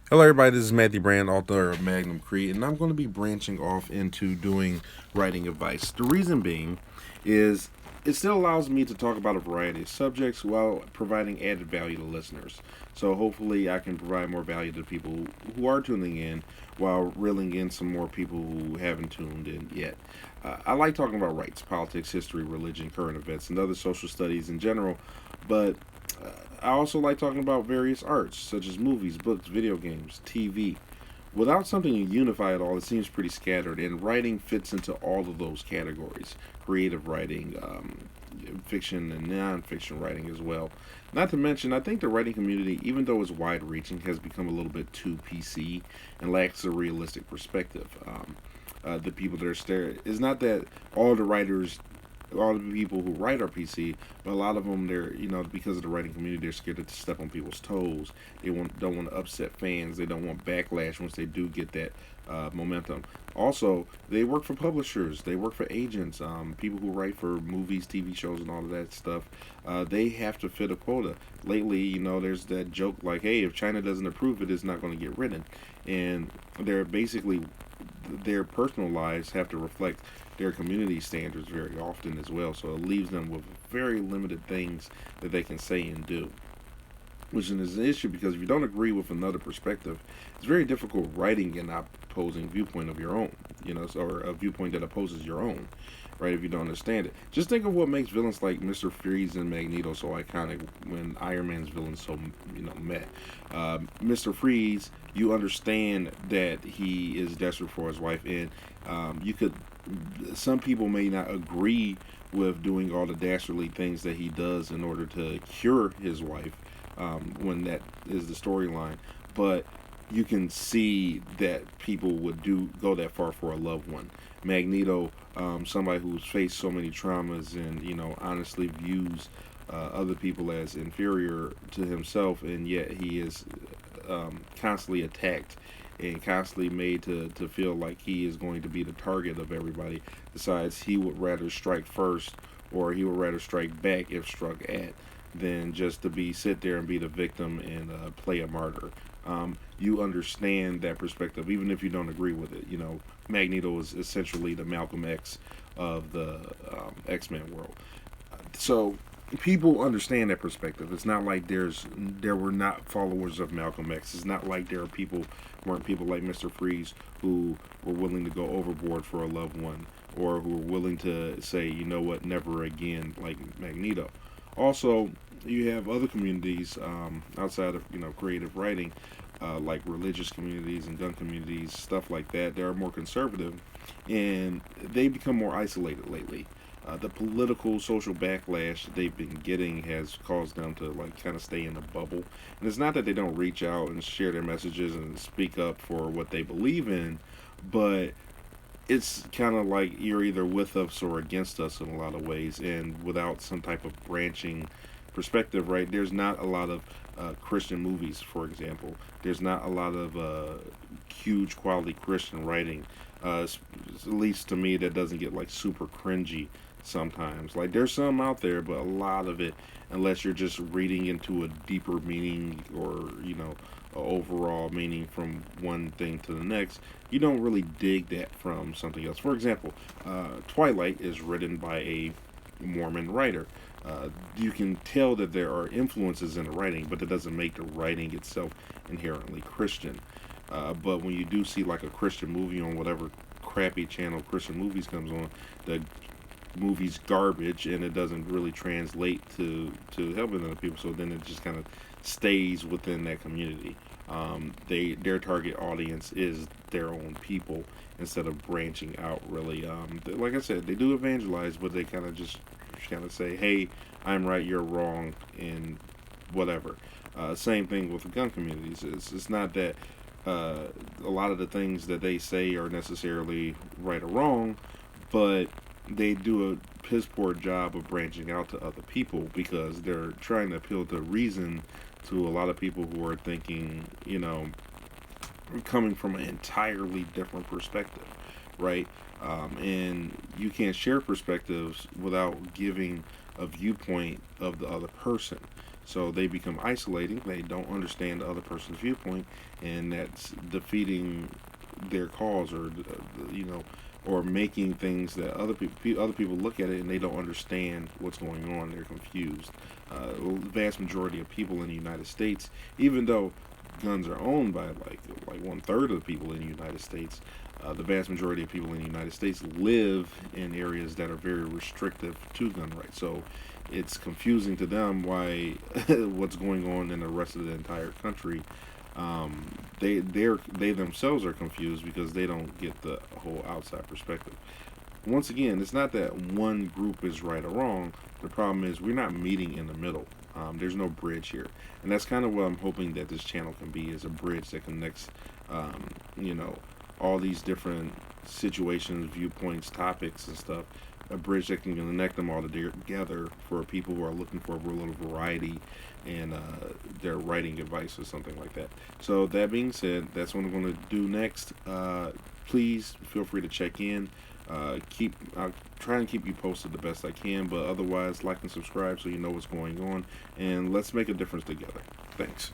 Hello, everybody. This is Matthew Brand, author of Magnum Creed, and I'm going to be branching off into doing writing advice. The reason being is it still allows me to talk about a variety of subjects while providing added value to listeners. So hopefully, I can provide more value to people who are tuning in while reeling in some more people who haven't tuned in yet. I like talking about rights, politics, history, religion, current events, and other social studies in general, but I also like talking about various arts, such as movies, books, video games, TV. Without something to unify it all, it seems pretty scattered, and writing fits into all of those categories: creative writing, fiction, and non-fiction writing as well. Not to mention, I think the writing community, even though it's wide-reaching, has become a little bit too PC and lacks a realistic perspective. The people that are staring, it's not that all the writers, all the people who write are PC, but a lot of them, they're, because of the writing community, they're scared to step on people's toes. They don't want to upset fans. They don't want backlash once they do get that momentum. Also, they work for publishers. They work for agents. People who write for movies, TV shows, and all of that stuff. They have to fit a quota. Lately, there's that joke like, "Hey, if China doesn't approve it, it's not going to get written," and they're basically their personal lives have to reflect their community standards very often as well. So it leaves them with very limited things that they can say and do, which is an issue because if you don't agree with another perspective, it's very difficult writing an opposing viewpoint of your own, or a viewpoint that opposes your own, right? If you don't understand it, just think of what makes villains like Mr. Freeze and Magneto so iconic when Iron Man's villains so meh. Mr. Freeze, you understand that he is desperate for his wife, and you could. Some people may not agree with doing all the dastardly things that he does in order to cure his wife, when that is the storyline. But you can see that people would do go that far for a loved one. Magneto, somebody who's faced so many traumas and honestly views other people as inferior to himself, and yet he is constantly attacked and constantly made to feel like he is going to be the target of everybody, decides he would rather strike first, or he would rather strike back if struck at, than just to be sit there and be the victim and play a martyr. You understand that perspective, even if you don't agree with it. Magneto is essentially the Malcolm X of the X-Men world. So people understand that perspective. It's not like there were not followers of Malcolm X. It's not like there are people weren't people like Mr. Freeze who were willing to go overboard for a loved one, or who were willing to say, you know what, never again, like Magneto. Also, you have other communities outside of creative writing, like religious communities and gun communities, stuff like that. They are more conservative, and they become more isolated lately. The political, social backlash that they've been getting has caused them to like kind of stay in a bubble. And it's not that they don't reach out and share their messages and speak up for what they believe in, but it's kind of like you're either with us or against us in a lot of ways, and without some type of branching perspective, right? There's not a lot of Christian movies, for example. There's not a lot of huge quality Christian writing, at least to me, that doesn't get like super cringy sometimes. Like there's some out there, but a lot of it, unless you're just reading into a deeper meaning, or a overall meaning from one thing to the next, you don't really dig that from something else. For example, Twilight is written by a Mormon writer. You can tell that there are influences in the writing, but that doesn't make the writing itself inherently Christian. But when you do see like a Christian movie on whatever crappy channel Christian movies comes on, the movie's garbage, and it doesn't really translate to helping other people. So then it just kind of stays within that community. Their target audience is their own people instead of branching out. Really, like I said, they do evangelize, but they kind of just kind of say, "Hey, I'm right, you're wrong," and whatever. Same thing with the gun communities. It's not that a lot of the things that they say are necessarily right or wrong, but they do a piss poor job of branching out to other people because they're trying to appeal to reason to a lot of people who are thinking, coming from an entirely different perspective, right? And you can't share perspectives without giving a viewpoint of the other person. So they become isolating. They don't understand the other person's viewpoint, and that's defeating their cause, or or making things that other people look at it and they don't understand what's going on. They're confused. The vast majority of people in the United States, even though guns are owned by like 1/3 of the people in the United States, the vast majority of people in the United States live in areas that are very restrictive to gun rights. So it's confusing to them why what's going on in the rest of the entire country. They themselves are confused because they don't get the whole outside perspective. Once again, it's not that one group is right or wrong. The problem is we're not meeting in the middle. There's no bridge here, and that's kind of what I'm hoping that this channel can be, is a bridge that connects, um, you know, all these different situations, viewpoints, topics, and stuff. A bridge that can connect them all together for people who are looking for a little variety and their writing advice or something like that. So that being said, that's what I'm going to do next. Please feel free to check in. I'll try and keep you posted the best I can, but otherwise, like and subscribe so you know what's going on, and let's make a difference together. Thanks.